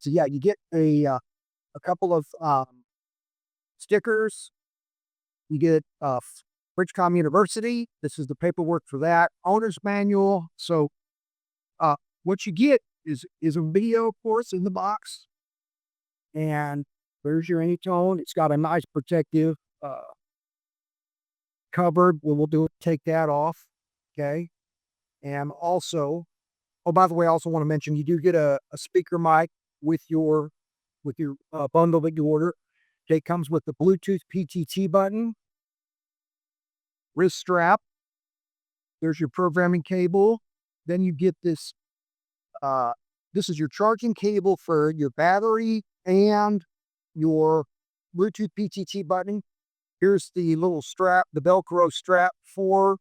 So yeah, you get a couple of stickers. You get BridgeCom University. This is the paperwork for that. Owner's manual. So what you get is a video, of course, in the box. And there's your AnyTone. It's got a nice protective cover. We'll do it. Take that off. Okay. And also, oh, by the way, I also want to mention you do get a speaker mic with your bundle that you order. It comes with the Bluetooth PTT button, wrist strap. There's your programming cable. Then you get this. This is your charging cable for your battery and your Bluetooth PTT button. Here's the little strap, the Velcro strap for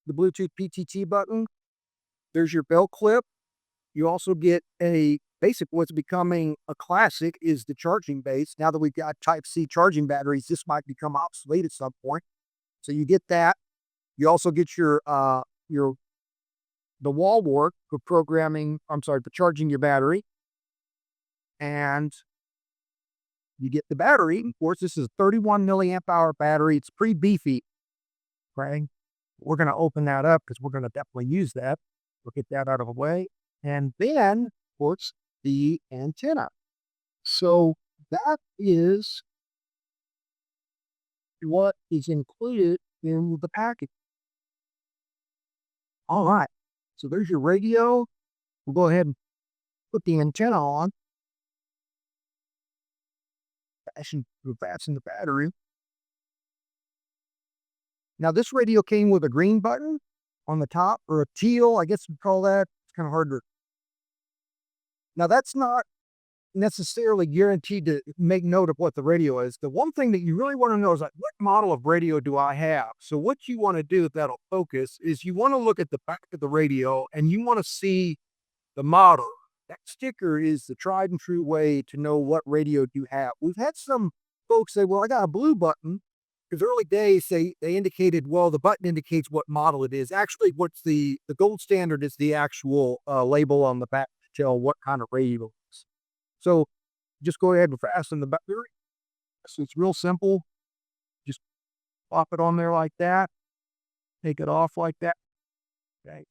the Bluetooth PTT button. There's your belt clip. You also get a basic, what's becoming a classic is the charging base. Now that we've got Type-C charging batteries, this might become obsolete at some point. So you get that. You also get the wall wart for for charging your battery. And you get the battery. Of course, this is a 31 milliamp hour battery. It's pretty beefy. Right? We're going to open that up because we're going to definitely use that. We'll get that out of the way. And then, of course, the antenna. So that is what is included in the package. All right. So there's your radio. We'll go ahead and put the antenna on. Fasten the battery. Now this radio came with a green button on the top, or a teal, I guess you'd call that. It's kind of hard to. Now that's not necessarily guaranteed to make note of what the radio is. The one thing that you really want to know is like, what model of radio do I have? So what you want to do, if that'll focus, is you want to look at the back of the radio and you want to see the model. That sticker is the tried and true way to know what radio you have. We've had some folks say, well, I got a blue button. Because early days, they indicated, well, the button indicates what model it is. Actually, what's the gold standard is the actual label on the back to tell what kind of radio it is. So just go ahead and fasten the battery. So it's real simple. Just pop it on there like that. Take it off like that. Okay.